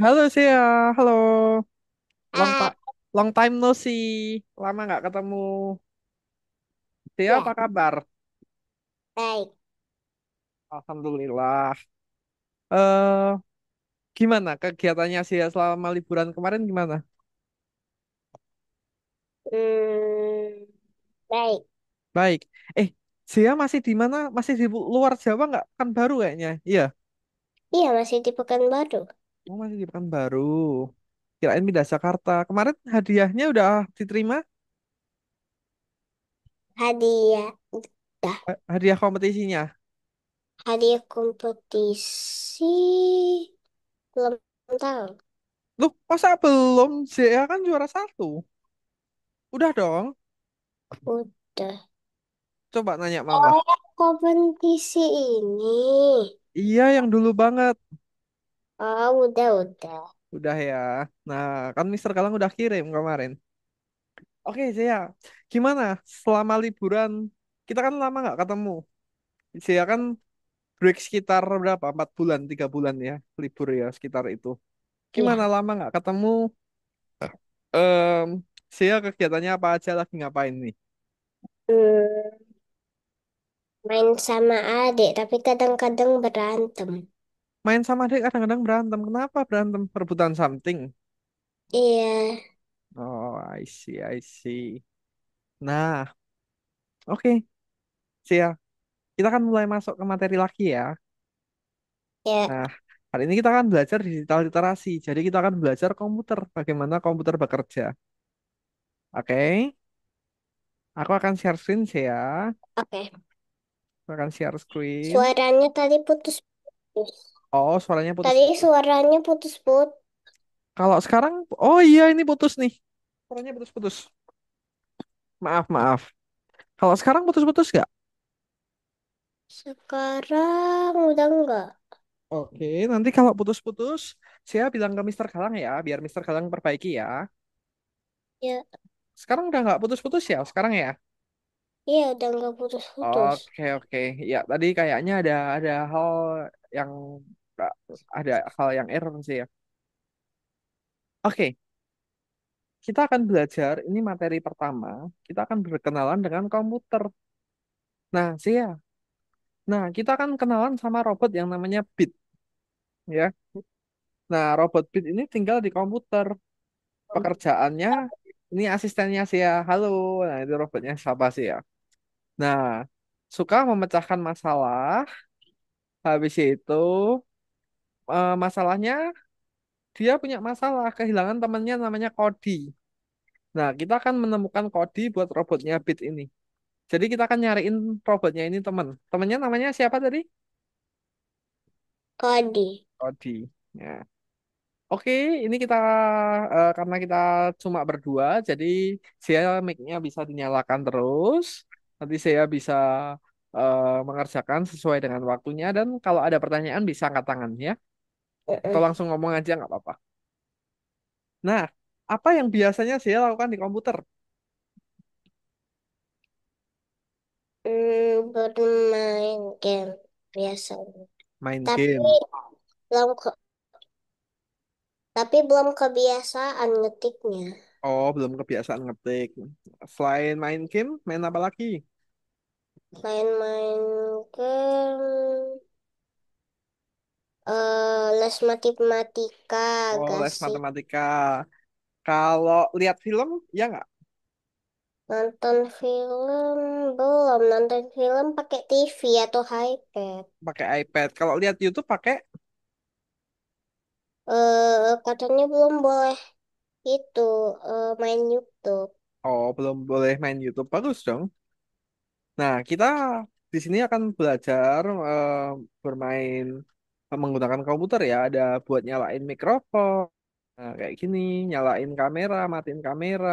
Halo Sia, halo. Long Ah, ta long time no see. Lama nggak ketemu. Sia apa ya, kabar? baik. Alhamdulillah. Eh, Gimana kegiatannya Sia selama liburan kemarin gimana? Baik. Baik. Sia masih di mana? Masih di luar Jawa nggak? Kan baru kayaknya. Iya. Iya, masih di Pekanbaru. Oh, masih di Pekanbaru. Kirain pindah Jakarta. Kemarin hadiahnya udah diterima? Hadiah, dah. Hadiah kompetisinya. Hadiah kompetisi belum tahu. Loh, masa belum? Sia kan juara satu. Udah dong. Udah. Coba nanya mama. Oh, kompetisi ini. Iya, yang dulu banget. Oh, udah. Udah ya. Nah, kan Mister Galang udah kirim kemarin. Oke, Zia. Gimana selama liburan? Kita kan lama nggak ketemu. Zia kan break sekitar berapa? 4 bulan, 3 bulan ya. Libur ya sekitar itu. Gimana Iya. lama nggak ketemu? Em, Zia kegiatannya apa aja lagi ngapain nih? Hmm, Main sama adik, tapi kadang-kadang berantem. Main sama adik kadang-kadang berantem. Kenapa berantem? Perebutan something. Iya, Oh, I see, I see. Nah, oke, Zia. Kita kan mulai masuk ke materi lagi ya. ya. Nah, hari ini kita akan belajar digital literasi. Jadi kita akan belajar komputer, bagaimana komputer bekerja. Oke, aku akan share screen sih ya. Oke. Aku akan share screen. Suaranya tadi putus-putus. Oh, suaranya Tadi putus-putus. suaranya putus-putus. Kalau sekarang, oh iya ini putus nih. Suaranya putus-putus. Maaf, maaf. Kalau sekarang putus-putus nggak? Sekarang udah enggak. Oke, nanti kalau putus-putus, saya bilang ke Mister Galang ya, biar Mister Galang perbaiki ya. Ya, Sekarang udah nggak putus-putus ya, sekarang ya. iya udah enggak putus-putus. Oke, oke. Ya, tadi kayaknya ada hal yang nggak- ada hal yang error sih ya. Oke, kita akan belajar ini materi pertama. Kita akan berkenalan dengan komputer. Nah, sih ya. Nah, kita akan kenalan sama robot yang namanya Bit, ya. Nah, robot Bit ini tinggal di komputer. Pekerjaannya ini asistennya sih ya. Halo. Nah, itu robotnya siapa sih ya? Nah, suka memecahkan masalah. Habis itu masalahnya dia punya masalah kehilangan temannya namanya Cody. Nah, kita akan menemukan Cody buat robotnya Bit ini. Jadi kita akan nyariin robotnya ini teman. Temennya namanya siapa tadi? Kodi. Cody. Ya. Oke, ini kita karena kita cuma berdua, jadi saya mic-nya bisa dinyalakan terus. Nanti saya bisa mengerjakan sesuai dengan waktunya dan kalau ada pertanyaan bisa angkat tangan ya. Atau Mm-mm. langsung ngomong aja nggak apa-apa. Nah, apa yang biasanya saya lakukan di komputer? Bermain game biasanya. Main Tapi game. belum ke- tapi belum kebiasaan ngetiknya. Oh, belum kebiasaan ngetik. Selain main game, main apa lagi? Main-main game, les matematika Oh, gak les sih? matematika. Kalau lihat film, ya nggak? Nonton film belum. Nonton film pakai TV atau iPad. Pakai iPad. Kalau lihat YouTube pakai, Katanya belum boleh itu main YouTube. oh belum boleh main YouTube. Bagus dong. Nah, kita di sini akan belajar bermain menggunakan komputer ya. Ada buat nyalain mikrofon, nah, kayak gini, nyalain kamera, matiin kamera.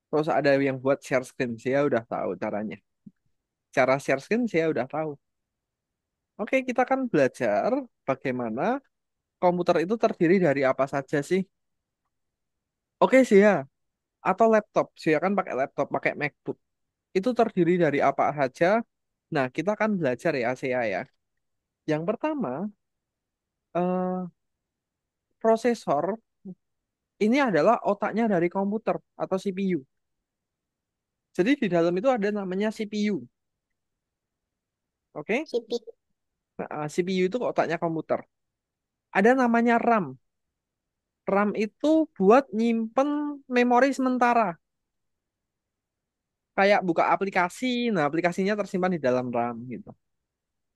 Terus ada yang buat share screen. Saya udah tahu caranya. Cara share screen saya udah tahu. Oke, kita akan belajar bagaimana komputer itu terdiri dari apa saja sih. Oke sih ya, atau laptop. Saya kan pakai laptop, pakai MacBook. Itu terdiri dari apa saja. Nah, kita akan belajar ya, Sia ya. Yang pertama, eh, prosesor ini adalah otaknya dari komputer atau CPU. Jadi di dalam itu ada namanya CPU. Oke? CPU Nah, CPU itu otaknya komputer. Ada namanya RAM. RAM itu buat nyimpen memori sementara. Kayak buka aplikasi, nah aplikasinya tersimpan di dalam RAM gitu.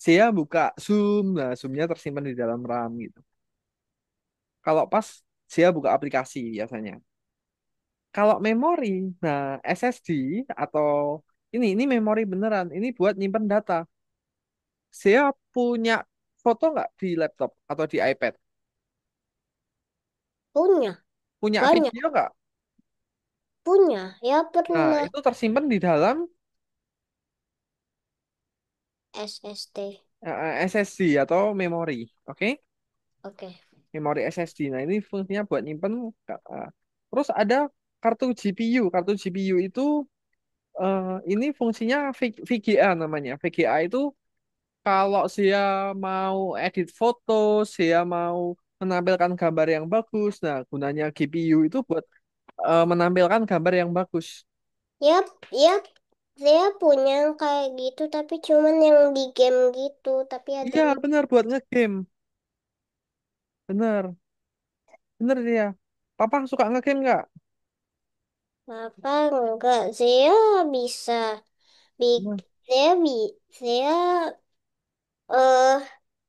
Saya buka Zoom, nah Zoomnya tersimpan di dalam RAM gitu. Kalau pas saya buka aplikasi biasanya. Kalau memori, nah SSD atau ini memori beneran, ini buat nyimpen data. Saya punya foto nggak di laptop atau di iPad? punya, Punya banyak video nggak? punya. Ya Nah, pernah itu tersimpan di dalam SSD. SSD atau memori. Oke? Oke. Memori SSD. Nah, ini fungsinya buat nyimpen. Terus ada kartu GPU. Kartu GPU itu ini fungsinya VGA namanya. VGA itu kalau saya mau edit foto, saya mau menampilkan gambar yang bagus. Nah, gunanya GPU itu buat menampilkan gambar yang bagus. Yap, yap. Saya punya yang kayak gitu, tapi cuman yang di game gitu. Tapi ada Iya, di benar buat ngegame. Benar, benar dia. Papa suka ngegame nggak? apa enggak? Saya bisa bik, Nah, saya saya eh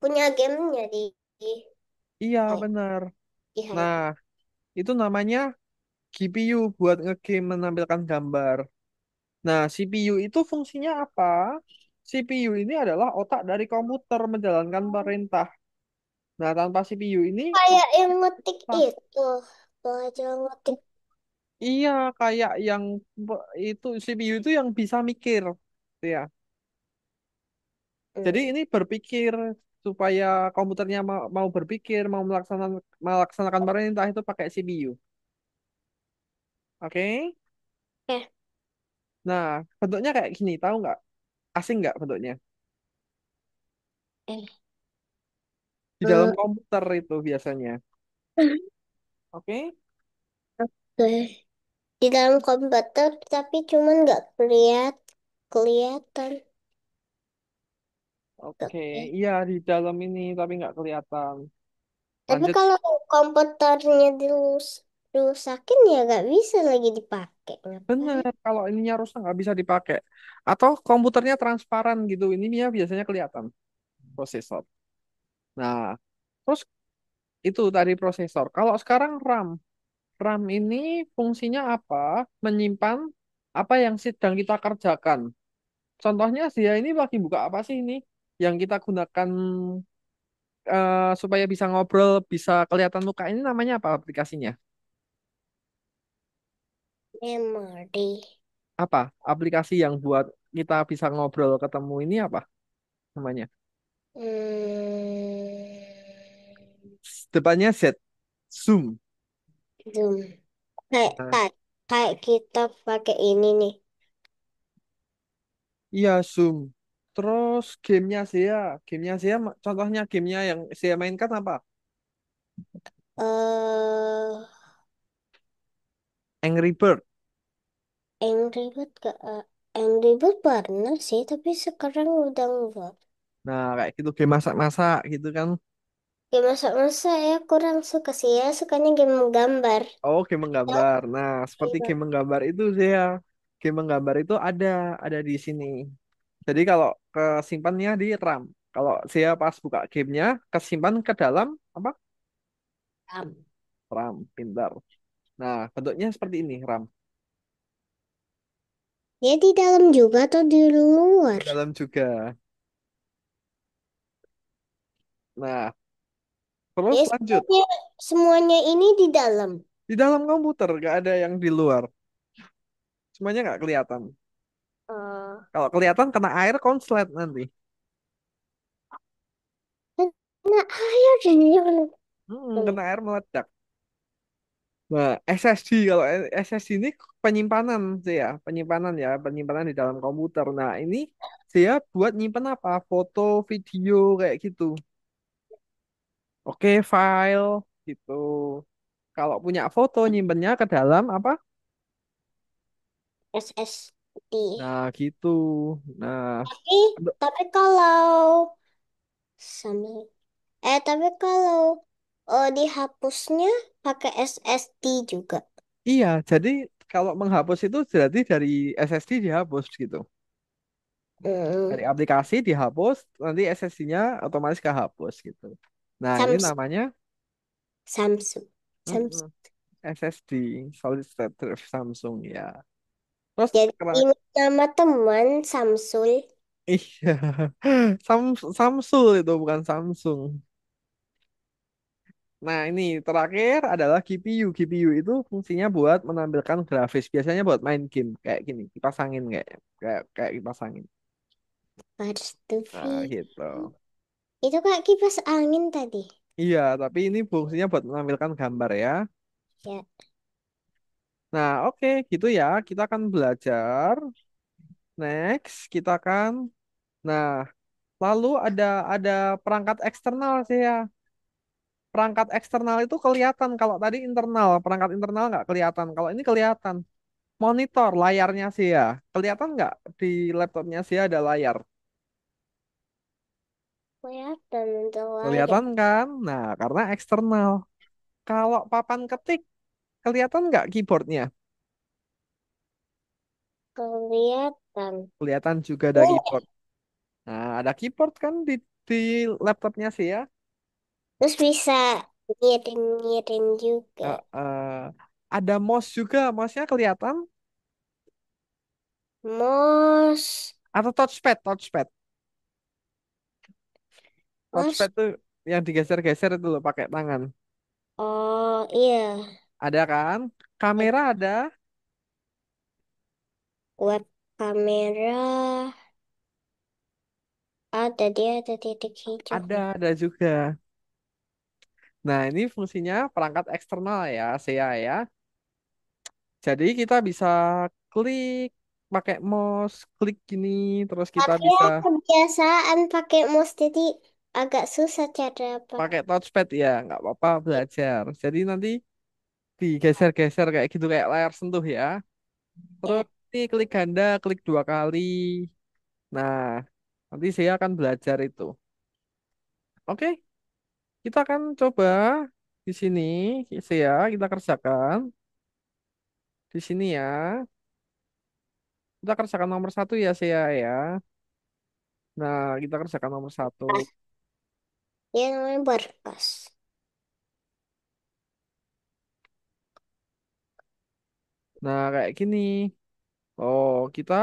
punya gamenya di iya, hi- benar. di Nah, HP. itu namanya GPU buat ngegame menampilkan gambar. Nah, CPU itu fungsinya apa? CPU ini adalah otak dari komputer menjalankan perintah. Nah, tanpa CPU ini Kayak yang ngetik ah, itu, belajar ngetik. iya kayak yang itu CPU itu yang bisa mikir, ya. Jadi Hmm. ini berpikir supaya komputernya mau berpikir, mau melaksanakan perintah itu pakai CPU. Oke? Eh, Nah, bentuknya kayak gini, tahu nggak? Asing nggak bentuknya? eh, Di dalam eh, komputer itu biasanya. Oke? oke. Di dalam komputer, tapi cuman nggak kelihatan. Oke, Oke. iya di dalam ini tapi nggak kelihatan. Tapi Lanjut, kalau komputernya dirusakin ya nggak bisa lagi dipakai. bener Ngapain? kalau ininya rusak nggak bisa dipakai. Atau komputernya transparan gitu, ini ya biasanya kelihatan prosesor. Nah, terus itu tadi prosesor. Kalau sekarang RAM, RAM ini fungsinya apa? Menyimpan apa yang sedang kita kerjakan. Contohnya dia ini lagi buka apa sih ini? Yang kita gunakan supaya bisa ngobrol, bisa kelihatan muka ini namanya apa aplikasinya? Memory. Apa aplikasi yang buat kita bisa ngobrol ketemu ini apa namanya? Hmm, Depannya Z, Zoom. Zoom. Kayak, Nah, kayak, kayak kita pakai ini nih. iya Zoom. Terus gamenya saya, contohnya gamenya yang saya mainkan apa? eh Angry Bird. Angry Bird gak? Angry Bird pernah sih, tapi sekarang udah enggak. Nah, kayak gitu game masak-masak gitu kan. Game masa-masa ya kurang suka sih ya, sukanya game gambar. Oh, game menggambar. Nah, seperti game menggambar itu saya, game menggambar itu ada di sini. Jadi kalau kesimpannya di RAM. Kalau saya pas buka gamenya, kesimpan ke dalam apa? Ram. RAM, pintar. Nah, bentuknya seperti ini, RAM. Ya di dalam juga atau di Di luar? dalam juga. Nah, terus Ya lanjut. semuanya ini di dalam. Di dalam komputer, gak ada yang di luar. Semuanya nggak kelihatan. eh Kalau kelihatan kena air konslet nanti. nah, ayo jangan. Kena air meledak. Nah, SSD kalau SSD ini penyimpanan sih ya, penyimpanan di dalam komputer. Nah, ini saya buat nyimpen apa? Foto, video kayak gitu. Oke, file. Gitu. Kalau punya foto nyimpennya ke dalam apa? SSD. Nah, gitu. Nah, Tapi tapi kalau sama tapi kalau dihapusnya pakai SSD juga. iya, jadi kalau menghapus itu berarti dari SSD dihapus gitu. Hmm, Dari aplikasi dihapus, nanti SSD-nya otomatis kehapus gitu. Nah, ini Samsung, namanya Samsung, mm, Samsung. SSD, Solid State Drive Samsung ya. Terus Jadi keren. ini nama teman Samsul. Iya, Samsul itu bukan Samsung. Nah, ini terakhir adalah GPU. GPU itu fungsinya buat menampilkan grafis. Biasanya buat main game kayak gini, kipas angin kayak kipas angin. Pars TV. Nah, gitu. Itu kayak kipas angin tadi. Iya, tapi ini fungsinya buat menampilkan gambar ya. Ya. Nah, oke, gitu ya. Kita akan belajar. Next, kita akan. Nah, lalu ada perangkat eksternal sih ya. Perangkat eksternal itu kelihatan. Kalau tadi internal, perangkat internal nggak kelihatan. Kalau ini kelihatan. Monitor layarnya sih ya. Kelihatan nggak di laptopnya sih ada layar? Kelihatan untuk layar. Kelihatan kan? Nah, karena eksternal. Kalau papan ketik, kelihatan nggak keyboardnya? Kelihatan. Kelihatan juga ada Oh, keyboard. Nah, ada keyboard kan di laptopnya sih ya. terus bisa ngirim-ngirim juga. Ada mouse juga, mouse-nya kelihatan. Mos. Atau touchpad. Mos. Touchpad tuh yang digeser-geser itu loh pakai tangan. Oh, iya. Ada kan? Kamera ada, Web kamera. Ada dia ada titik hijau. ada juga. Nah, ini fungsinya perangkat eksternal ya, SEA ya. Jadi kita bisa klik pakai mouse, klik gini, terus kita Tapi bisa ya kebiasaan pakai mouse jadi agak susah cara apa. pakai touchpad ya, nggak apa-apa belajar. Jadi nanti digeser-geser kayak gitu kayak layar sentuh ya. Terus Ya. ini klik ganda, klik 2 kali. Nah, nanti saya akan belajar itu. Oke, kita akan coba di sini, saya kita kerjakan di sini ya. Kita kerjakan nomor 1 ya, saya ya. Nah, kita kerjakan nomor 1. Ah, dia namanya berkas. Nah, kayak gini. Oh, kita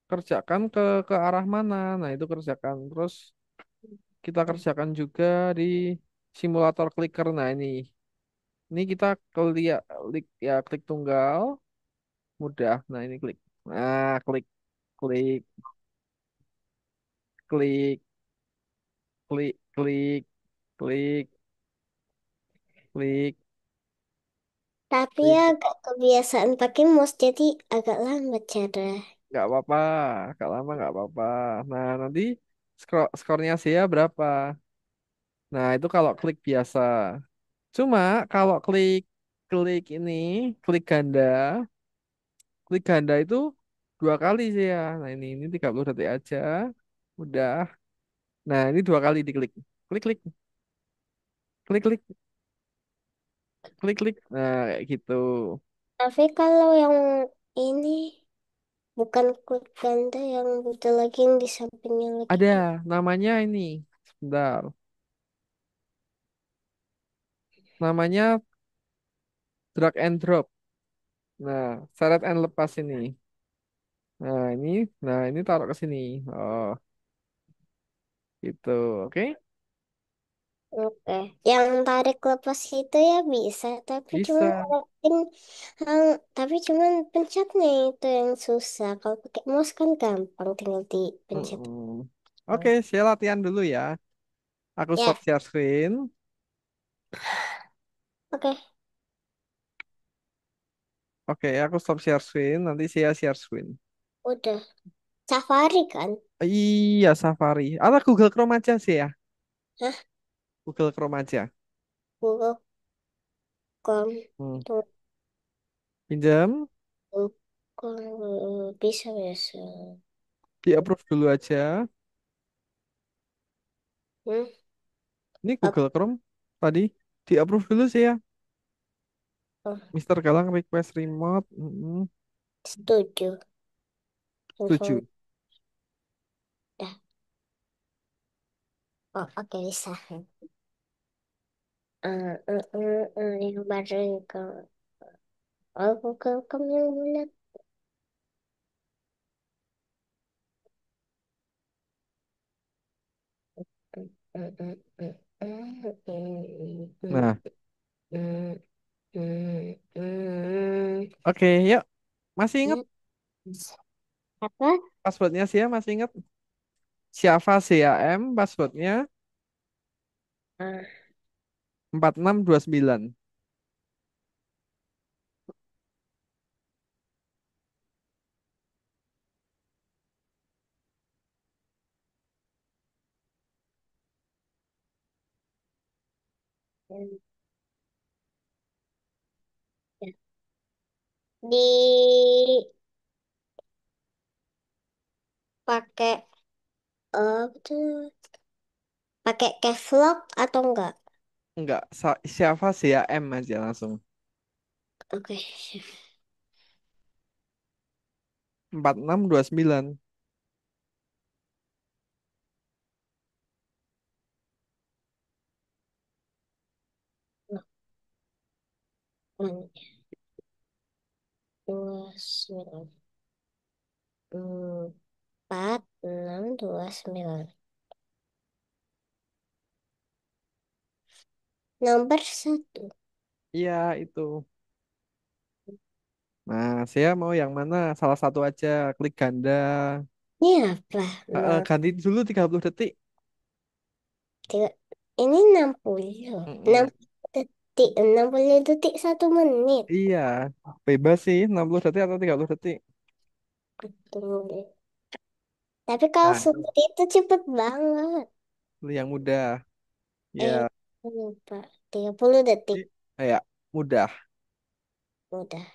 kerjakan ke arah mana? Nah, itu kerjakan. Terus kita kerjakan juga di simulator clicker. Nah, ini kita klik ya klik tunggal, mudah. Nah, ini klik. Nah, klik klik klik klik klik klik klik Tapi ya klik. agak kebiasaan pakai mouse jadi agak lambat cara. Nggak apa-apa, nggak lama nggak apa-apa. Nah, nanti skornya saya berapa? Nah, itu kalau klik biasa. Cuma kalau klik klik ini, klik ganda, klik ganda itu 2 kali sih ya. Nah ini 30 detik aja. Udah. Nah ini 2 kali diklik. Klik klik klik klik klik klik. Nah kayak gitu. Tapi kalau yang ini bukan klik ganda yang butuh lagi yang di sampingnya lagi. Ada namanya ini. Sebentar. Namanya drag and drop. Nah, seret and lepas ini. Nah ini, nah ini taruh ke sini. Oh, gitu. Oke, Oke, yang tarik lepas itu ya bisa, tapi cuman bisa. kalau tapi cuman pencetnya itu yang susah. Kalau pakai mouse kan gampang, tinggal dipencet. Mm-mm. Oke, saya latihan dulu ya. Aku stop Ya, share screen. oke, Oke, aku stop share screen. Nanti saya share screen. udah. Safari kan? Iya, Safari. Atau Google Chrome aja sih ya. Hah? Google Chrome aja. Google. Kom. Hmm. Tunggu. Pinjam, Kalau bisa bisa. di approve dulu aja. Hmm? Ini Apa? Google Chrome tadi di approve dulu sih ya. Oh, Mister Galang request remote. Mm-mm. setuju. Info. Setuju. Dah. Oh, oke bisa. Yang baru ke kamu yang bulat. Mm, mm, mm, mm, mm, mm, Nah, mm, mm, oke, yuk. Masih ingat mm. Apa? passwordnya sih ya? Masih ingat? Siapa CAM passwordnya Ah, 4629. ya. Dipakai apa tuh? Pakai caps lock atau enggak? Enggak, siapa CAM aja langsung. Oke. 4629. Delapan, dua sembilan, empat enam dua sembilan. Nomor satu. Iya, itu. Nah, saya mau yang mana? Salah satu aja. Klik ganda. Ini apa? Ganti dulu 30 detik. Tiga. Ini 60. Mm-mm. 60 detik. 60 detik 1 menit. Iya, bebas sih 60 detik atau 30 detik. Tunggu deh. Tapi kalau Nah, itu seperti itu cepet banget. pilih yang mudah. Eh, Ya, lupa. 30 detik. kayak mudah. Udah.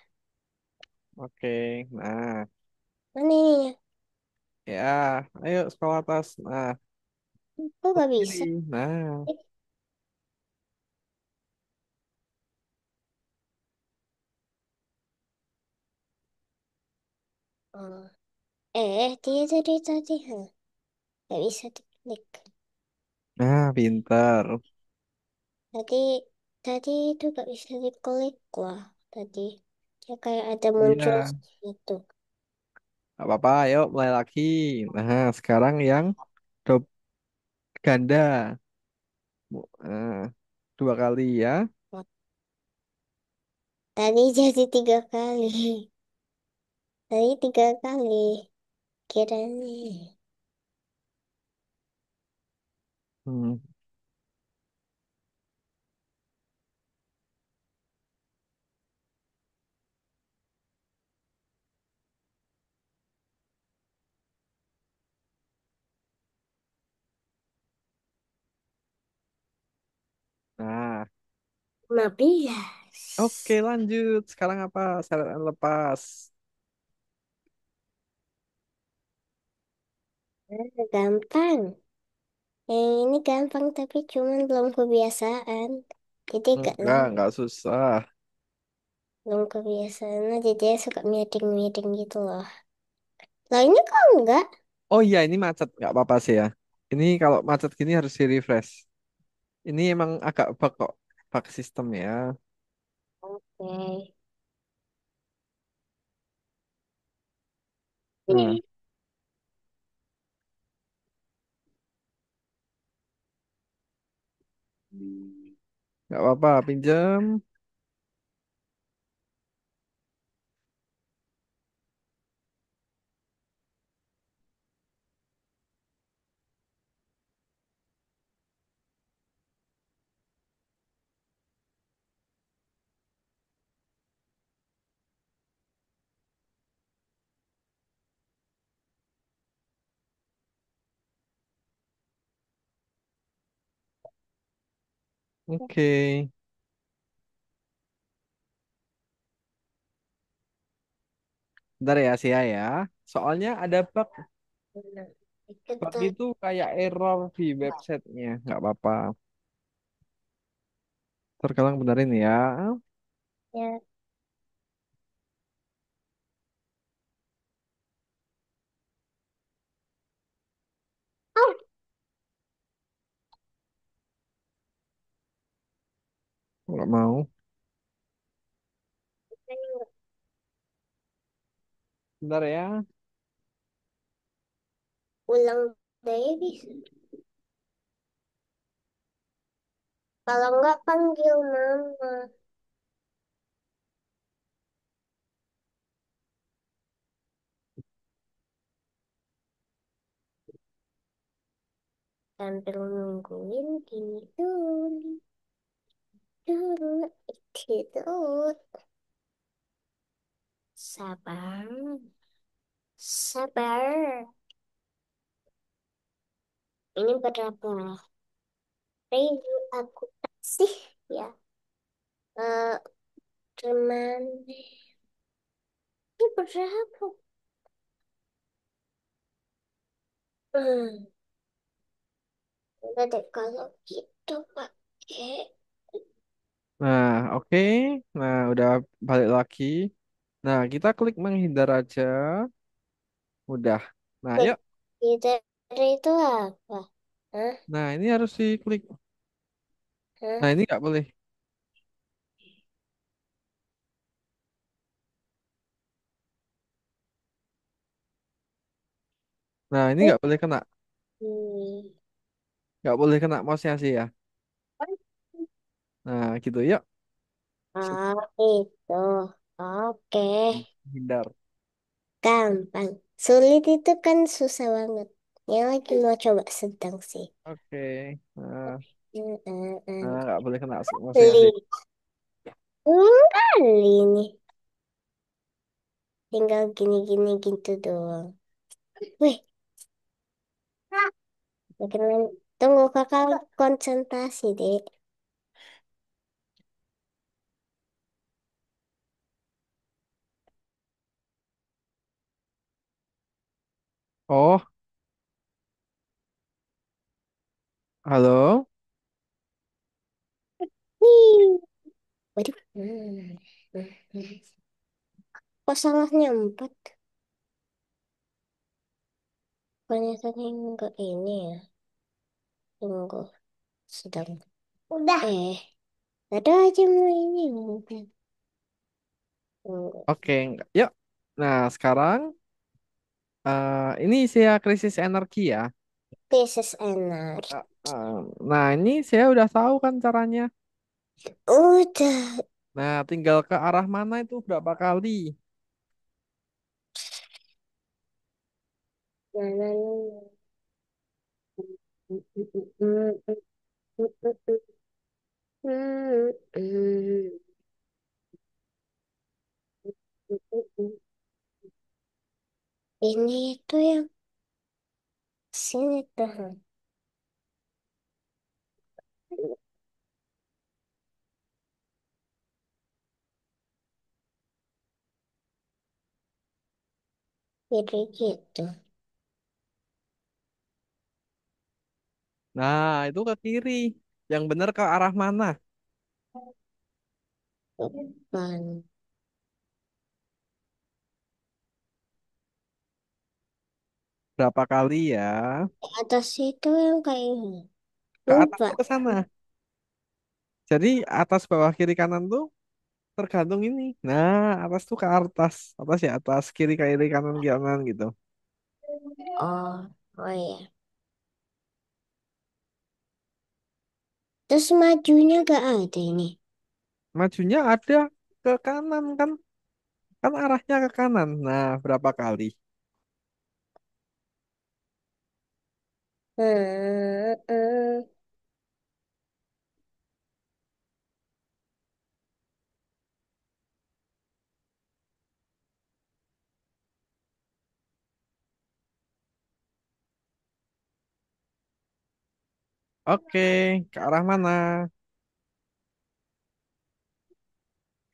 Oke. Nah, Mana ininya? ya, ayo scroll atas. Nah, Kok gak bisa? pilih. Nah, Eh, oh. Dia tadi. Hah, gak bisa diklik. pinter. Tadi, tadi itu gak bisa diklik. Wah, tadi. Dia kayak ada muncul Iya, gitu. nggak apa-apa. Ayo mulai lagi. Nah, sekarang yang double ganda. Nah, 2 kali ya. Tadi jadi 3 kali. Tadi 3 kali. Kira nih. Hmm. Nah, oke15. lanjut. Sekarang apa? Syarat lepas. Gampang. Ini gampang tapi cuman belum kebiasaan. Jadi gak lama. Enggak susah. Belum kebiasaan aja dia suka miring-miring gitu loh. Lainnya kok enggak? Oh iya, ini macet. Nggak apa-apa sih ya. Ini kalau macet gini harus di refresh. Ini emang agak bug kok. Bug sistem ya. Oke. Nah, nggak apa-apa. Pinjam. Oke. Bentar ya Sia ya. Soalnya ada bug. Nah, itu Bug tadi itu kayak error di websitenya. Nggak apa-apa. Terkadang benerin ya. ya. Oh, Nggak mau. Bentar ya. ulang deh bisa. Kalau nggak panggil mama. Sambil nungguin gini dulu. Dulu. Itu. Sabar. Sabar. Ini berapa review aku kasih ya. Eh, teman. Ini berapa? Hmm. Udah deh kalau gitu pakai. Nah, oke. Nah, udah balik lagi. Nah, kita klik menghindar aja. Udah. Nah, Nih, yuk. dari itu apa? Hah? Nah, ini harus diklik. Hah? Nah, ini nggak boleh. Nah, ini nggak boleh kena. Hmm. Nggak boleh kena mouse-nya sih ya. Nah, gitu. Yuk. Set. Oh, itu. Oke. Hindar. Gampang. Sulit itu kan susah banget. Yang lagi mau coba sedang sih. Oke. Nah, Hmm, hmm, hmm. nggak boleh kena mouse-nya sih. Beli. Kali ini. Tinggal gini-gini gitu doang. Wih, makin tunggu kakak konsentrasi deh. Oh, halo. Nih. Waduh. Hmm. Hmm, hmm. Kok salahnya 4? Bukannya tadi enggak ini ya. Tunggu. Sedang. Udah. Ada aja mau ini. Tunggu. Oke, yuk. Nah, sekarang ini saya krisis energi ya. Pieces enak. Nah, ini saya udah tahu kan caranya. Udah. Nah, tinggal ke arah mana itu berapa kali. Nah, nah, ini itu yang sini tuh. Jadi gitu. Nah, itu ke kiri. Yang benar ke arah mana? Depan. Berapa kali ya? Atas itu yang kayak ini. Ke atas Lupa. tuh ke sana. Jadi atas, bawah, kiri, kanan tuh tergantung ini. Nah, atas tuh ke atas. Atas ya atas, kiri, kiri, kanan, kanan gitu. Oh, oh iya. Terus majunya gak ada ini. Majunya ada ke kanan kan? Kan arahnya ke kanan. Nah, berapa kali? Hmm, hmm. Oke, ke arah mana?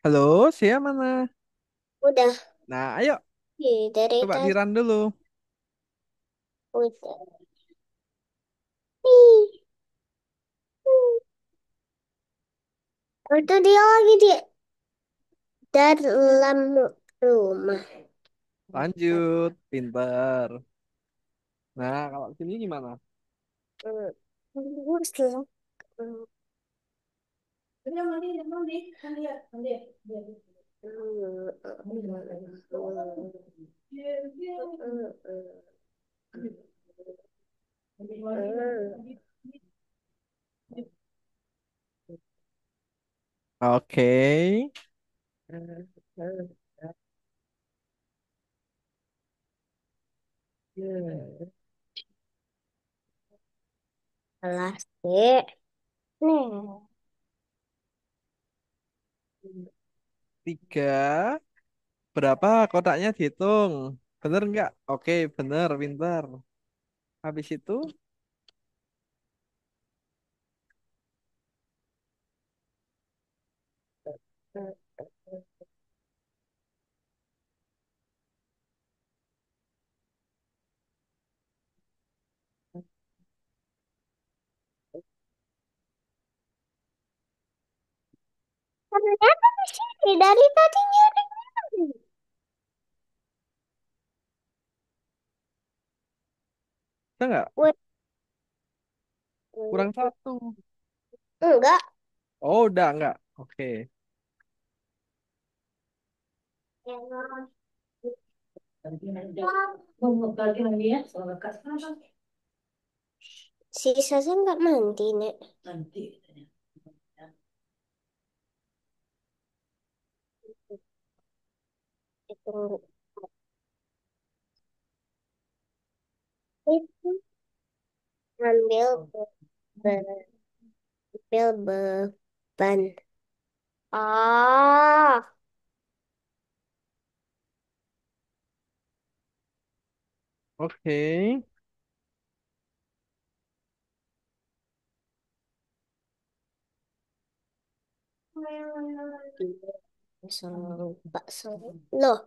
Halo, siapa mana? Udah. Nah, ayo. Dari Coba di tadi run dulu. udah. Ih, itu dia lagi di dalam rumah. Lanjut, pinter. Nah, kalau sini gimana? Setelah Oke. kelas D. Nih. Tiga. Berapa kotaknya dihitung? Bener nggak? Oke, bener, pinter. Habis itu, Ternyata di sini dari tadi nyari. bisa nggak? Wait, Kurang satu. enggak. Oh, udah nggak? Oke. Si Sasa nggak mandi, Nek. Itu itu ambil beban. Ah, Oke. selalu bakso. Loh,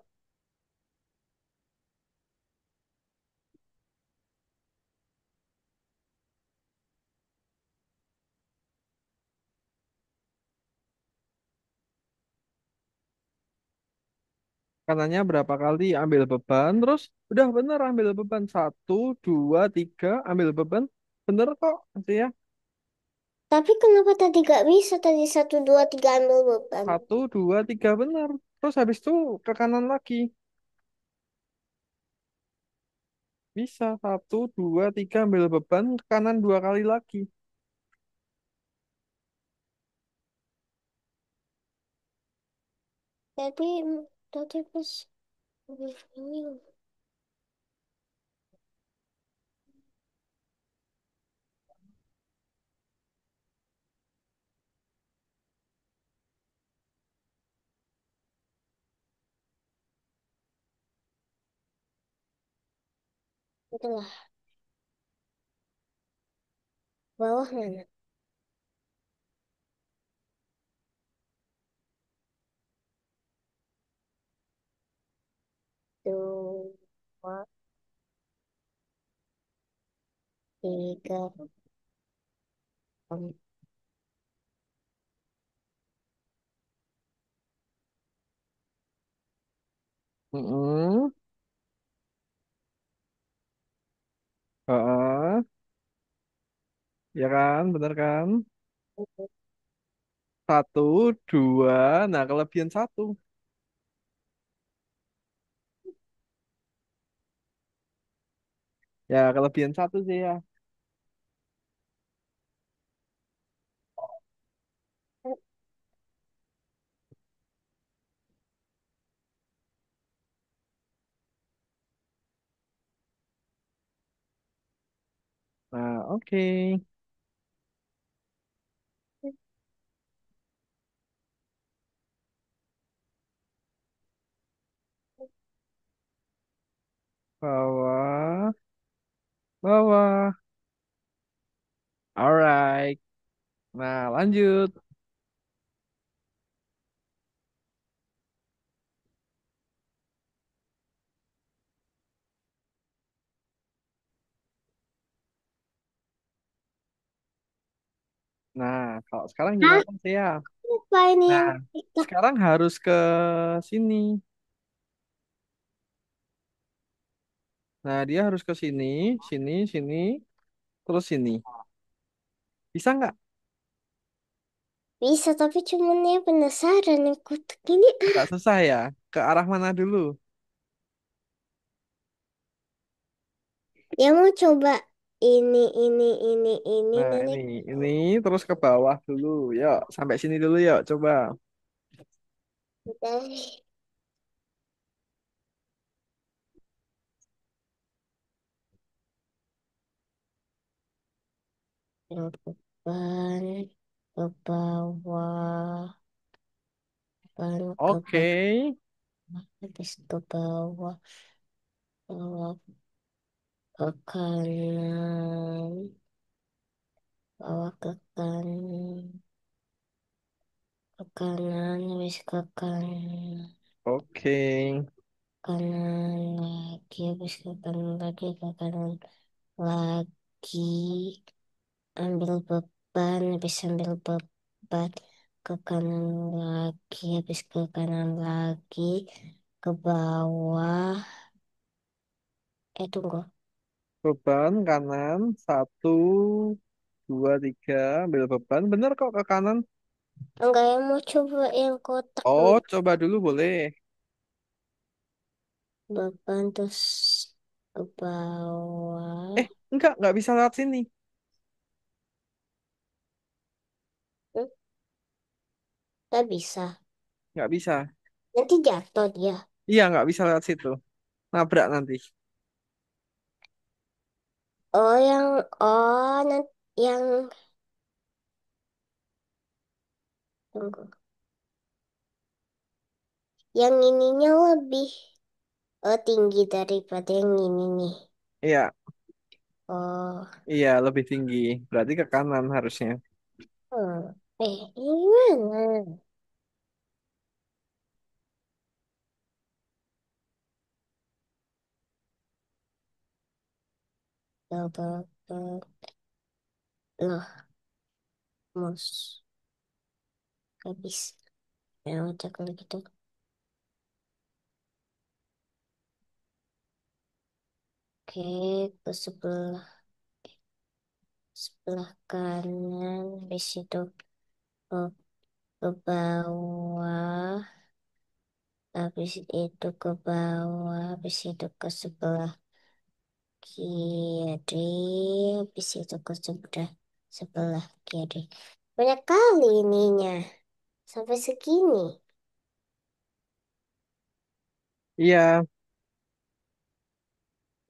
Kanannya berapa kali ambil beban, terus udah bener ambil beban. Satu, dua, tiga, ambil beban. Bener kok, nanti ya. tapi kenapa tadi gak bisa? Tadi satu, dua, tiga ambil beban. Satu, dua, tiga, bener. Terus habis itu ke kanan lagi. Bisa, satu, dua, tiga, ambil beban, ke kanan dua kali lagi. Tapi tadi pas ini itulah bawah mana? Dua, tiga, empat. Mm-mm. Heeh. Ya kan, bener kan? Satu, dua, nah kelebihan satu. Ya, kelebihan satu sih ya. Nah, oke. Bawah, bawah. Alright. Nah, lanjut. Nah, kalau sekarang Hah? gimana sih ya? Apa ini Nah, yang sekarang harus ke sini. Nah, dia harus ke sini, sini, sini, terus sini. Bisa nggak? bisa, tapi cuman ya penasaran yang kotak ini. Agak susah ya. Ke arah mana dulu? Ya mau coba ini Nah, nanti ini terus ke bawah dulu. Yuk, sampai sini dulu yuk, coba. kita yang depan ke bawah, depan ke Oke, bawah, habis ke bawah, bawah ke kanan, bawah ke kanan, habis ke kanan, oke. kanan lagi, habis ke kanan lagi, ke kanan lagi, ambil beban, habis ambil beban, ke kanan lagi, habis ke kanan lagi, ke bawah, tunggu, Beban kanan, satu, dua, tiga. Ambil beban. Bener kok ke kanan. enggak yang mau coba yang kotak Oh, nih, coba dulu boleh. beban terus ke bawah. Enggak bisa lewat sini. Hmm, nggak bisa, Nggak bisa. nanti jatuh dia. Iya, nggak bisa lewat situ. Nabrak nanti. Oh nanti yang tunggu, yang ininya lebih tinggi daripada yang ini nih. Iya, Oh, iya lebih tinggi. Berarti ke kanan harusnya. ini gimana? Coba loh, mus habis. Ya udah kalau gitu. Oke, ke sebelah kanan, habis itu ke, ke bawah, habis itu ke bawah, habis itu ke sebelah kiri, habis itu ke sebelah kiri. Banyak kali ininya, sampai segini. Iya,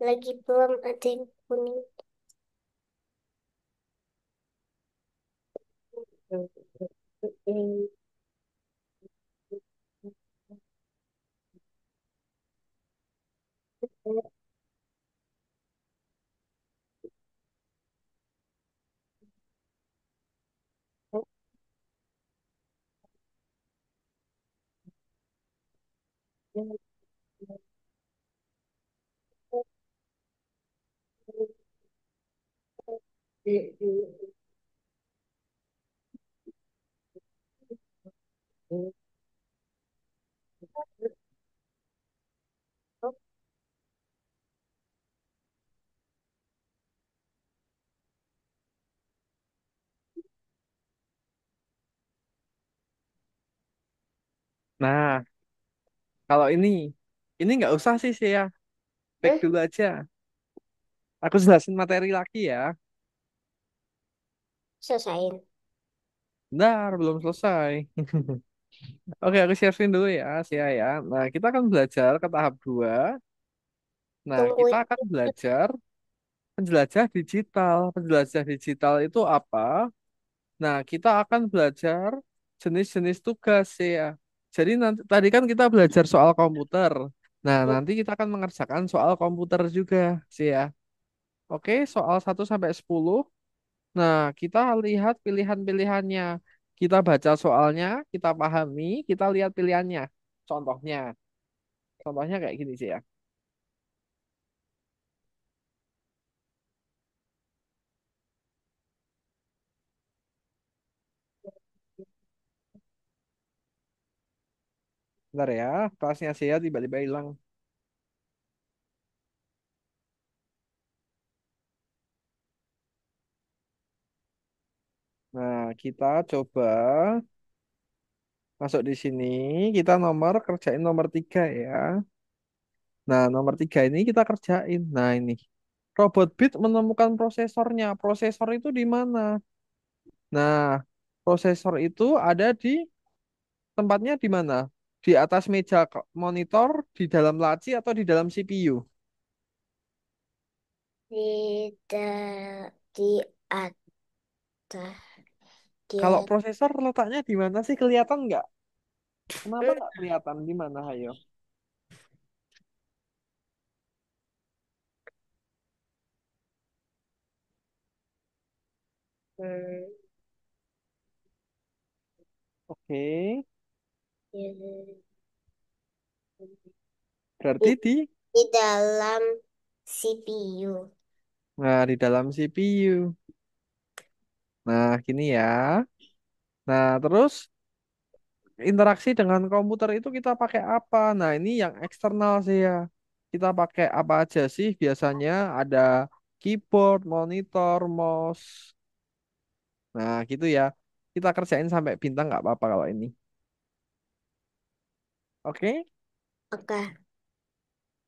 Lagi belum ada yang kuning. nah kalau ini nggak usah sih ya. Back Hmm, dulu aja. Aku jelasin materi lagi ya. Selesain. Bentar, belum selesai. Oke, aku sharing dulu ya, Sia ya. Nah, kita akan belajar ke tahap 2. Nah, kita Tungguin. akan belajar penjelajah digital. Penjelajah digital itu apa? Nah, kita akan belajar jenis-jenis tugas ya. Jadi nanti tadi kan kita belajar soal komputer. Nah, nanti kita akan mengerjakan soal komputer juga sih ya. Oke, soal 1 sampai 10. Nah, kita lihat pilihan-pilihannya. Kita baca soalnya, kita pahami, kita lihat pilihannya. Contohnya, contohnya kayak gini sih ya. Bentar ya, kelasnya saya tiba-tiba hilang. Nah, kita coba masuk di sini. Kita kerjain nomor 3 ya. Nah, nomor 3 ini kita kerjain. Nah, ini. Robot Bit menemukan prosesornya. Prosesor itu di mana? Nah, prosesor itu ada di tempatnya di mana? Di atas meja monitor, di dalam laci, atau di dalam CPU? Tidak di atas Kalau dia. prosesor letaknya di mana sih? Kelihatan nggak? Kenapa nggak kelihatan? Di mana, ayo? Hmm, Oke, di, berarti di, di dalam CPU. nah, di dalam CPU. Nah, gini ya. Nah, terus interaksi dengan komputer itu kita pakai apa? Nah, ini yang eksternal sih ya. Kita pakai apa aja sih? Biasanya ada keyboard, monitor, mouse. Nah, gitu ya. Kita kerjain sampai bintang nggak apa-apa kalau ini. Oke? Oke.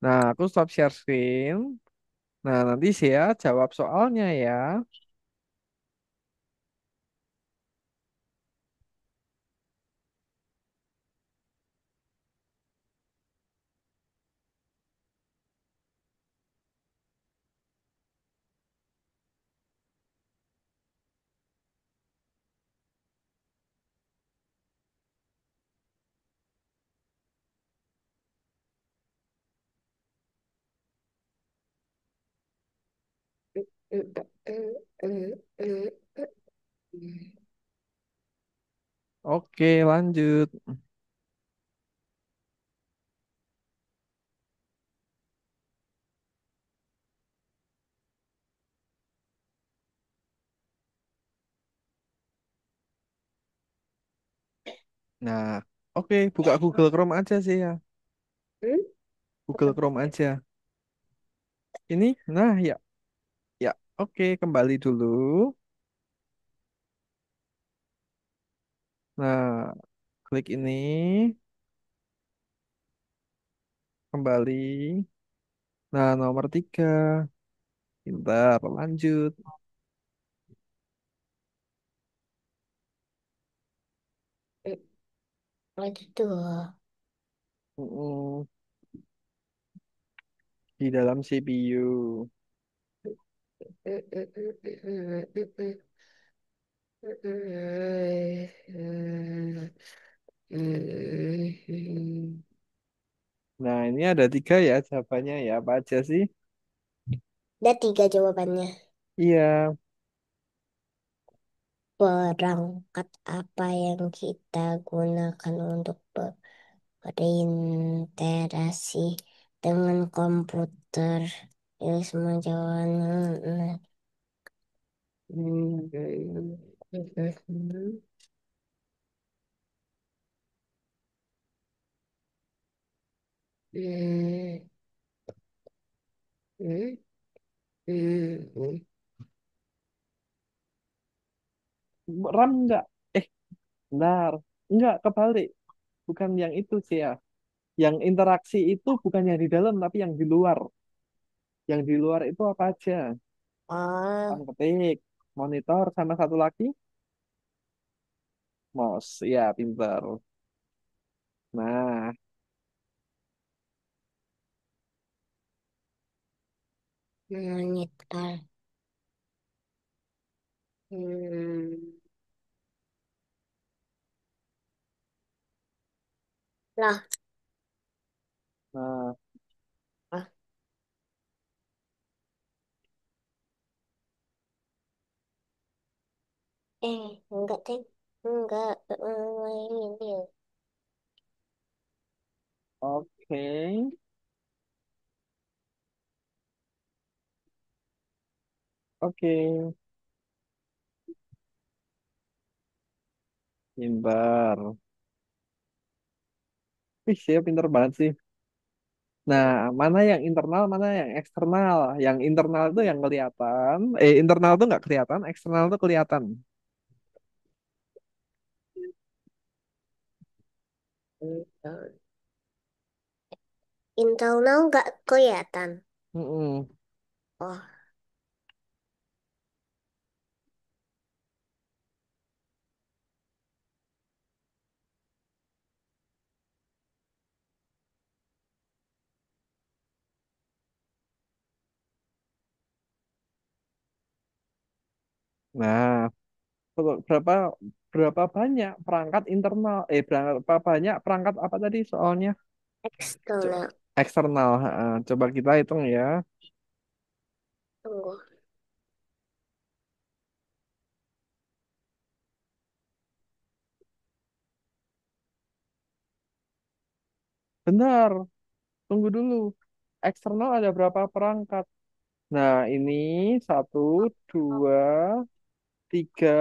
Nah, aku stop share screen. Nah, nanti saya jawab soalnya ya. Oke, lanjut. Nah, oke, buka Google Chrome aja sih ya. Google Chrome aja. Ini, nah ya, ya, oke, kembali dulu. Nah, klik ini, kembali. Nah, nomor 3. Pintar, lanjut. Itu. Mm-mm. Di dalam CPU. Nah, ini ada 3 ya jawabannya ya. Apa aja sih? Ada tiga jawabannya. Iya. Perangkat apa yang kita gunakan untuk berinteraksi dengan komputer? Ini semua jawaban. RAM enggak? Eh, benar. Enggak, kebalik. Bukan yang itu sih ya. Yang interaksi itu bukan yang di dalam, tapi yang di luar. Yang di luar itu apa aja? Oh, Papan ketik, monitor, sama satu lagi, mouse. Ya, pintar. Nah, monitor. Hmm. Lah, nah, ah, enggak, Teng. Enggak, ini. oke. Oke, pintar. Ih, saya pinter banget sih. Nah, mana yang internal, mana yang eksternal? Yang internal itu yang kelihatan. Internal tuh nggak kelihatan, eksternal tuh kelihatan. Internal nggak kelihatan. Mm-mm. Oh, Nah, berapa berapa banyak perangkat internal? Berapa banyak perangkat apa tadi soalnya? Co- eksternal. Eksternal. Coba kita hitung ya. Tunggu. Benar, tunggu dulu. Eksternal ada berapa perangkat? Nah, ini satu, dua, tiga,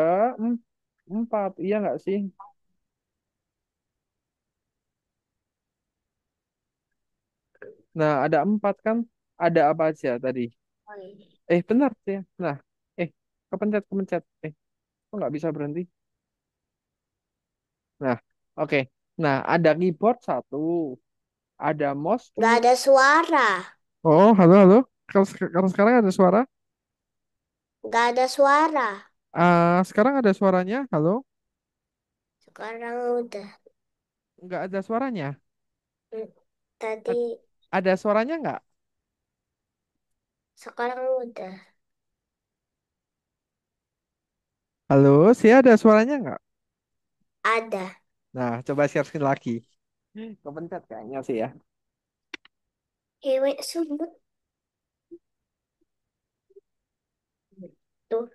empat. Iya nggak sih? Nah, ada empat kan? Ada apa aja tadi? Oh, ini. Benar sih. Nah, eh, kepencet, kepencet. Kok nggak bisa berhenti? Nah, oke. Nah, ada keyboard satu, ada mouse Nggak dua. ada suara. Oh, halo, halo. Kalau sekarang ada suara? Nggak ada suara. Sekarang ada suaranya. Halo? Sekarang udah. Nggak ada suaranya. Hmm, A- Tadi, ada suaranya nggak? sekarang udah. Halo, sih ada suaranya nggak? Ada. Nah, coba share screen lagi. Kepencet kayaknya sih ya. Cewek sebut tuh.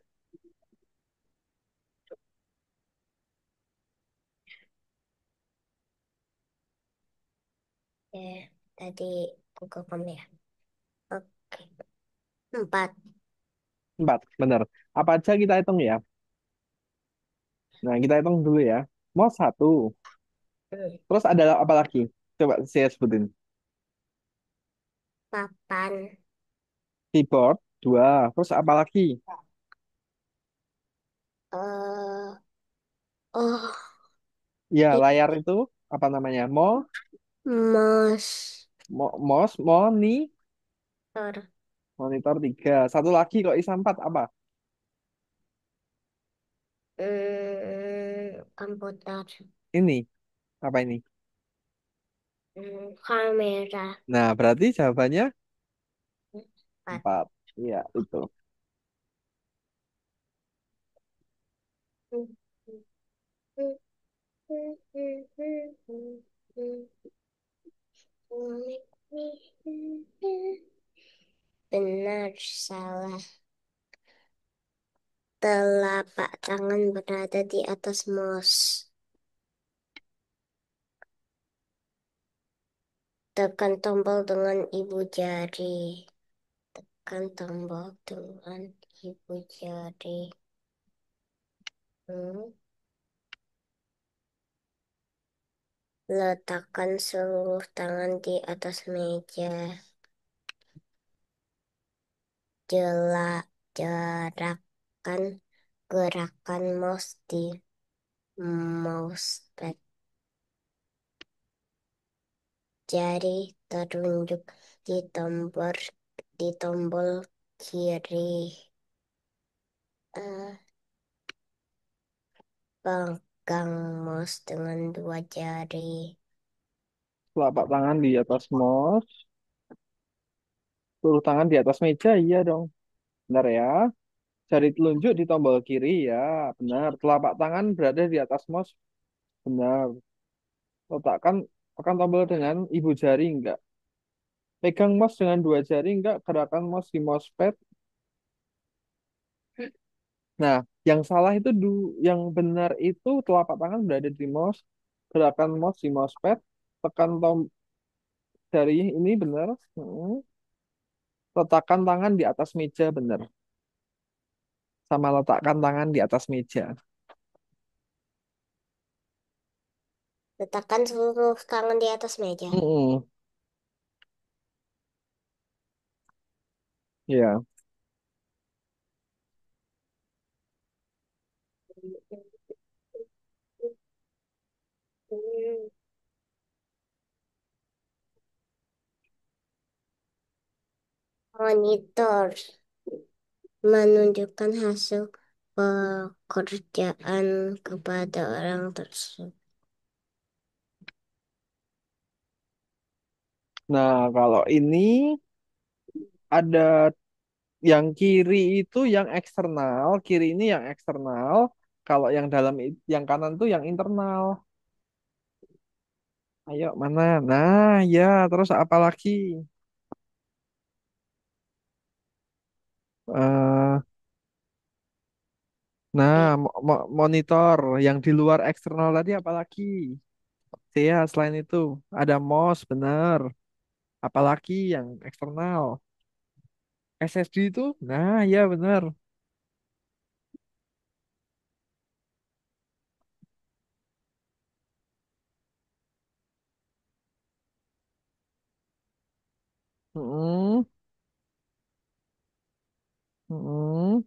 Eh, tadi Google Chrome ya. Oke. 4. Empat, bener. Apa aja kita hitung ya? Nah, kita hitung dulu ya. Mouse satu. Terus ada apa lagi? Coba saya sebutin. Papan. Keyboard dua. Terus apa lagi? eh oh, Ya, itu layar itu apa namanya? mouse. Mouse, Tor. monitor tiga. Satu lagi kok isa empat apa? Komputer. Ini apa ini? Kamera. Nah, berarti jawabannya 4. empat. Iya, itu. Benar, salah. Telapak tangan berada di atas mouse. Tekan tombol dengan ibu jari. Tekan tombol dengan ibu jari. Hmm. Letakkan seluruh tangan di atas meja. Jarakkan gerakan mouse di mousepad. Jari telunjuk di tombol kiri. Eh, Pegang mouse dengan dua jari. Telapak tangan di atas mouse, seluruh tangan di atas meja. Iya dong. Benar ya. Jari telunjuk di tombol kiri ya. Benar. Telapak tangan berada di atas mouse. Benar. Letakkan tekan tombol dengan ibu jari enggak. Pegang mouse dengan dua jari enggak. Gerakan mouse di mousepad. Nah, yang salah itu yang benar itu telapak tangan berada di mouse, gerakan mouse di mousepad, tekan jari ini benar. Letakkan tangan di atas meja benar. Sama letakkan tangan di atas meja. Letakkan seluruh tangan di atas meja. Mm-mm. Ya. Monitor menunjukkan hasil pekerjaan kepada orang tersebut. Nah, kalau ini ada yang kiri itu yang eksternal, kiri ini yang eksternal. Kalau yang dalam yang kanan tuh yang internal. Ayo mana? Nah, ya, terus apa lagi? eh nah, Eh, monitor yang di luar eksternal tadi apa lagi? Ya, selain itu ada mouse, bener. Apalagi yang eksternal? SSD itu? Nah, ya bener. Mm-mm, mm-mm.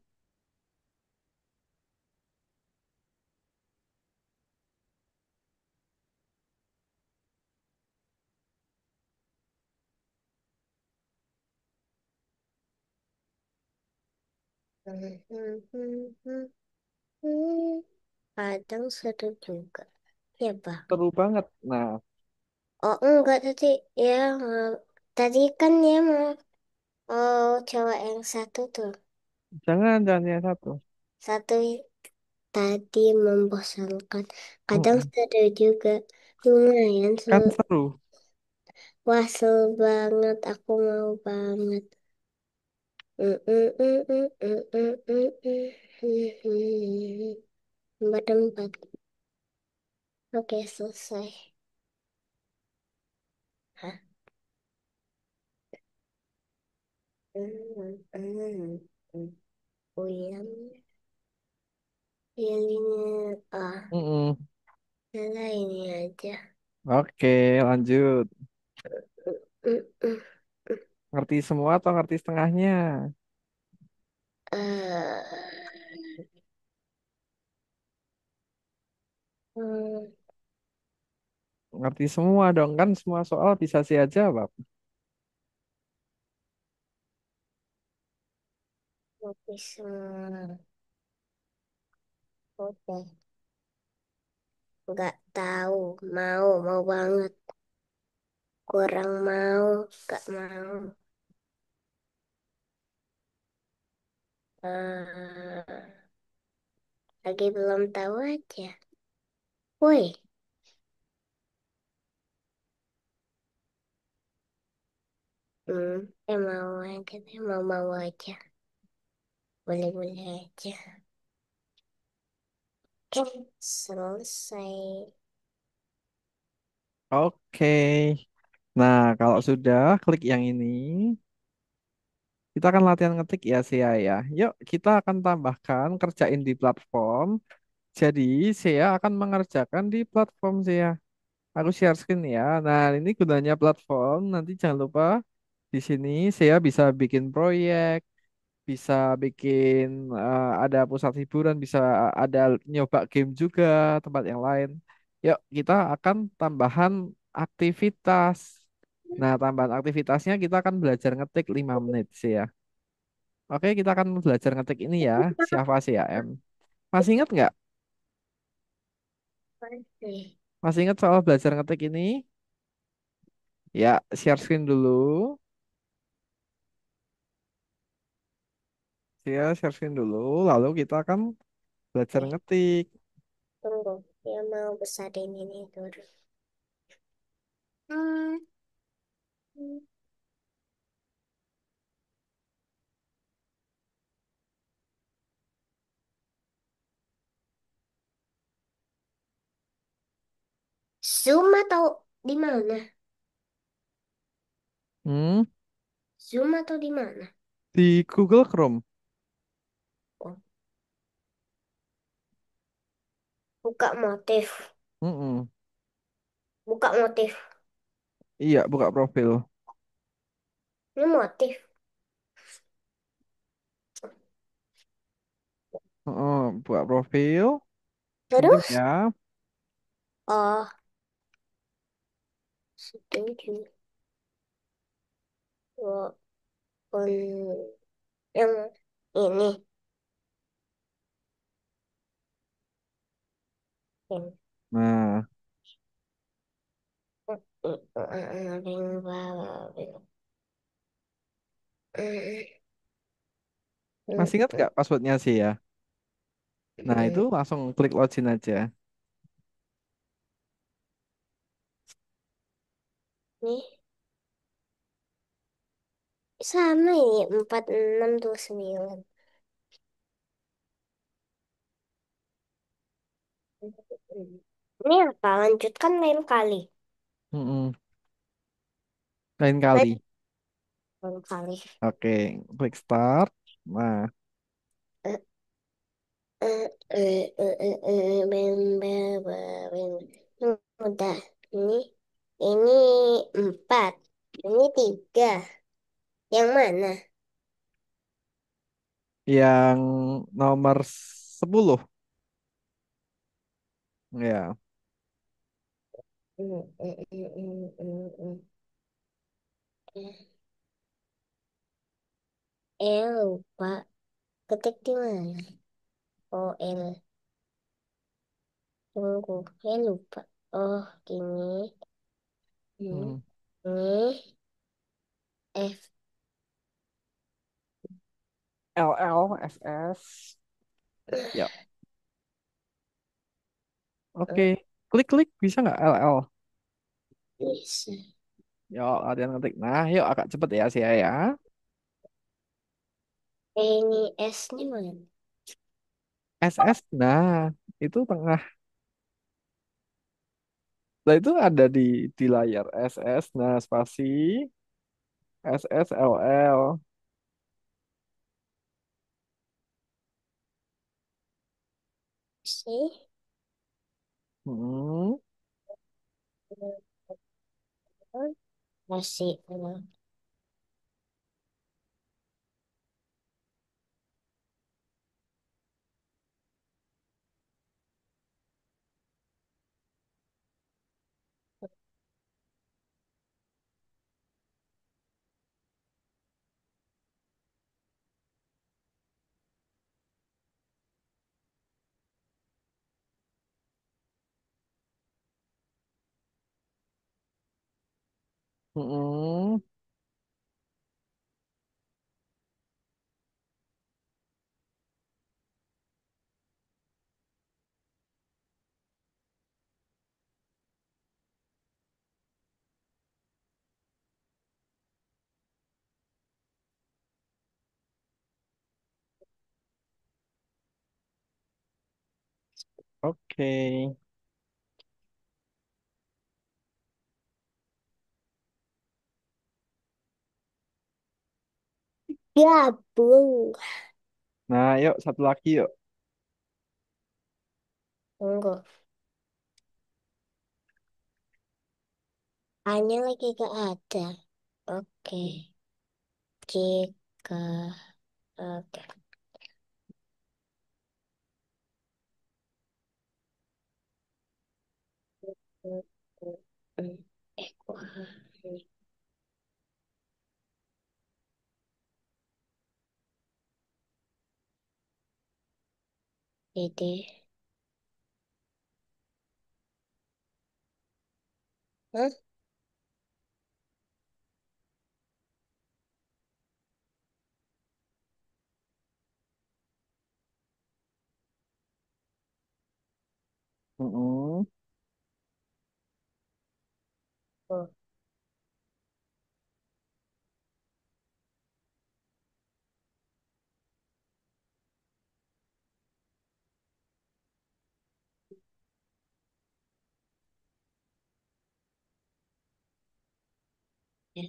Kadang seru juga. Ya, Pak. Seru banget. Nah, Oh, enggak tadi. Ya, tadi kan ya mau cowok yang satu tuh. jangan yang satu. Satu tadi membosankan. Kadang Mm-mm. seru juga. Lumayan Kan seru. seru. Wah, seru banget. Aku mau banget. Mm, mm, mm, mm, mm, mm, mm, mm. Empat, empat. Oke, selesai. Hah? Mm, mm, mm. Oh iya, pilihnya Mm-mm. salah ini aja. Oke, lanjut. Mm, mm. Ngerti semua atau ngerti setengahnya? Eh, hmm, Ngerti semua dong kan semua soal bisa sih aja, Pak. Oke, semua. Udah, nggak tahu. Mau banget. Kurang mau, nggak mau. Eh, lagi belum tahu aja. Woi, mau aja deh, mau aja. Boleh-boleh aja. Oke, selesai. Oke. Nah, kalau sudah klik yang ini, kita akan latihan ngetik ya, Sia ya. Yuk, kita akan tambahkan kerjain di platform. Jadi, Sia akan mengerjakan di platform Sia. Aku share screen ya. Nah, ini gunanya platform. Nanti jangan lupa di sini Sia bisa bikin proyek, bisa bikin ada pusat hiburan, bisa ada nyoba game juga, tempat yang lain. Yuk, kita akan tambahan aktivitas. Nah, tambahan aktivitasnya kita akan belajar ngetik 5 menit sih ya. Oke, kita akan belajar ngetik ini ya, siapa sih ya M. Masih ingat nggak? Oke. Masih ingat soal belajar ngetik ini? Ya, share screen dulu. Ya, share screen dulu. Lalu kita akan belajar Oke, ngetik. tunggu. Dia mau besarin ini dulu. Hmm. Zoom atau di mana? Hmm, Zoom atau di mana? di Google Chrome. Oh, buka motif. Mm-mm. Buka motif. Iya, buka profil. Ini motif. Buka profil. Sebentar Terus? ya. Oh, setuju. Walaupun yang ini. Yang Nah, ring bawah. masih ingat nggak passwordnya sih ya? Nah, itu langsung klik login aja. Nih, sama ini 4629. Ini apa? Lanjutkan lain kali. Mm-mm. Lain kali. Lain kali. Oke, klik start. Nah, Eh, Udah. Ini empat. Ini tiga. Yang mana? yang nomor 10. Ya. Lupa. Ketik di mana? L. Tunggu. Lupa. Oh, gini. Hmm. Hmm. Ini F. LLFS. Ya. Oke. eh, Klik-klik bisa nggak LL? Bisa. Yuk, latihan ngetik. Nah, yuk agak cepet ya sih ya. Ini S-nya mana? SS. Nah, itu tengah. Nah, itu ada di layar SS. Nah, spasi SSLL. C. Hmm. Masih. Hmm. Oke. Gabung. Nah, yuk satu lagi yuk. Tunggu. A-nya lagi gak ada. Oke. Jika. Oke. Kok Dede. Hah? Hmm. Oh, ya.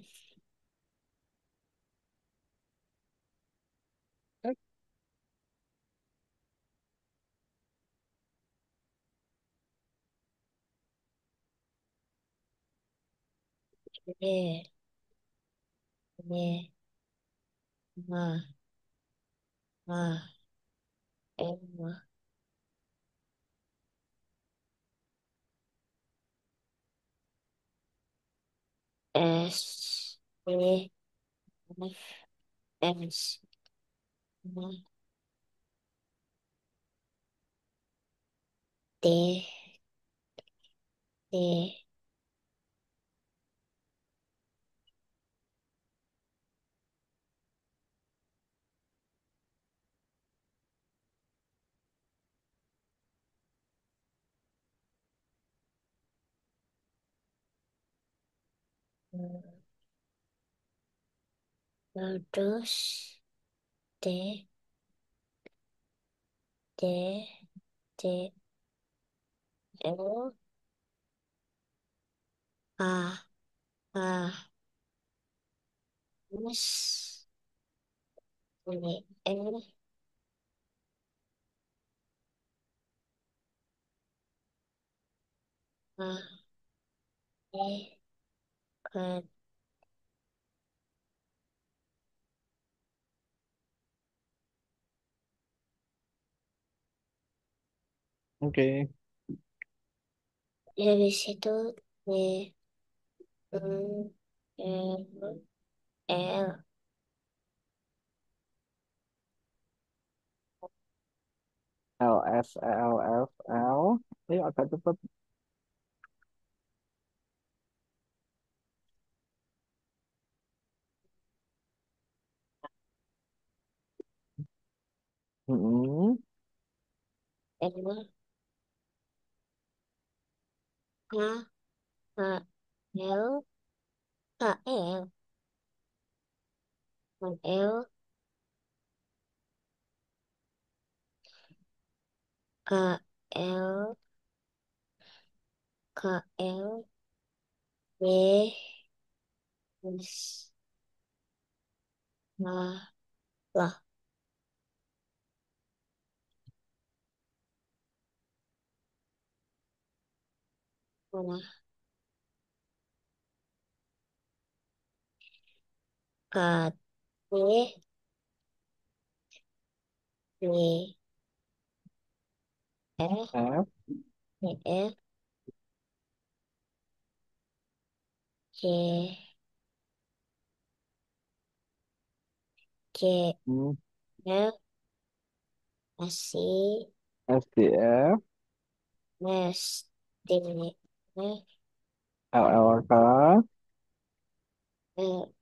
D, D, H, H, M, S, T, F, S, D, D, terus D, D, D, L, A, A, S, N, L, A, E, K, Oke. habis itu D, N, L, L, L S L F L. Ayo agak cepet. Mm-mm. L, H, H, L, K, L, L, K, L, K, L, W, S, lah, lah, mana, K, W, W, F, F. F, G, G, mm, L, masih, S D F. S, T, F, L L K. L,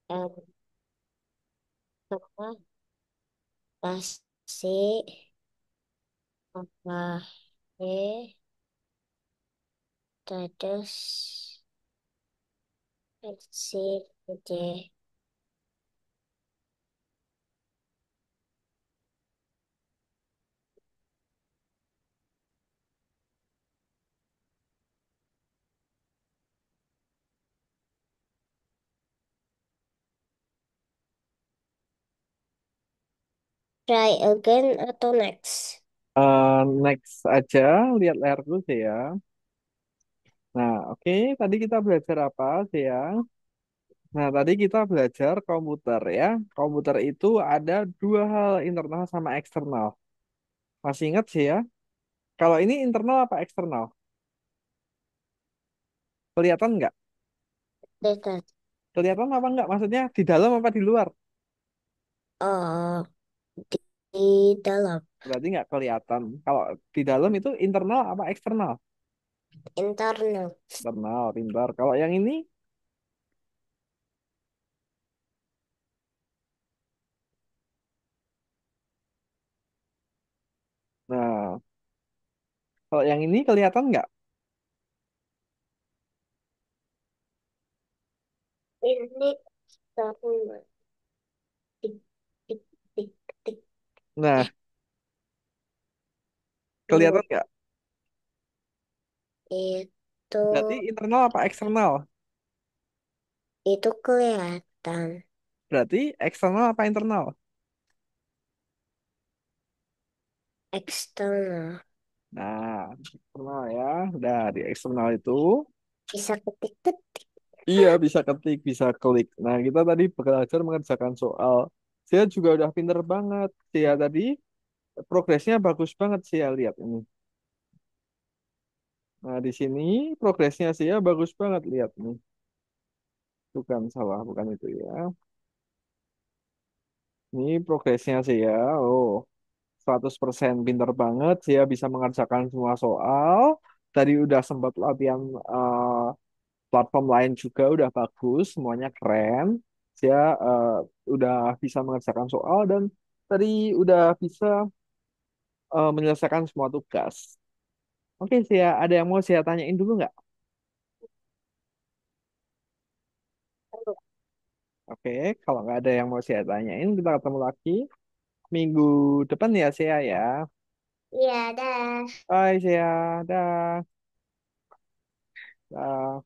L, apa, masih, apa, E, terus, C, D, try again atau next? Next aja, lihat layar dulu sih ya. Nah, oke, tadi kita belajar apa sih ya? Nah, tadi kita belajar komputer ya. Komputer itu ada dua hal, internal sama eksternal. Masih ingat sih ya? Kalau ini internal apa eksternal? Kelihatan nggak? Dekat. Kelihatan apa nggak? Maksudnya di dalam apa di luar? Oh, di dalam Berarti nggak kelihatan. Kalau di dalam itu internal apa eksternal? internal. Internal, pintar. Kalau yang ini, nah, kalau yang ini kelihatan nggak? Ini sama. Tik, tik, tik, tik. Nah, Eh, kelihatan tunggu. nggak? Itu, Berarti internal apa eksternal? itu kelihatan Berarti eksternal apa internal? eksternal. Nah, eksternal ya. Udah di eksternal itu, Bisa ketik-ketik. iya bisa ketik, bisa klik. Nah, kita tadi belajar mengerjakan soal. Saya juga udah pinter banget. Saya tadi progresnya bagus banget sih ya lihat ini. Nah, di sini progresnya saya bagus banget lihat nih. Bukan salah, bukan itu ya. Ini progresnya saya. Oh, 100% pinter banget. Saya bisa mengerjakan semua soal. Tadi udah sempat latihan platform lain juga udah bagus, semuanya keren. Saya udah bisa mengerjakan soal dan tadi udah bisa menyelesaikan semua tugas. Oke, saya ada yang mau saya tanyain dulu nggak? Oke, kalau nggak ada yang mau saya tanyain, kita ketemu lagi minggu depan ya saya ya. Iya, dah. Bye saya, dah. Dah.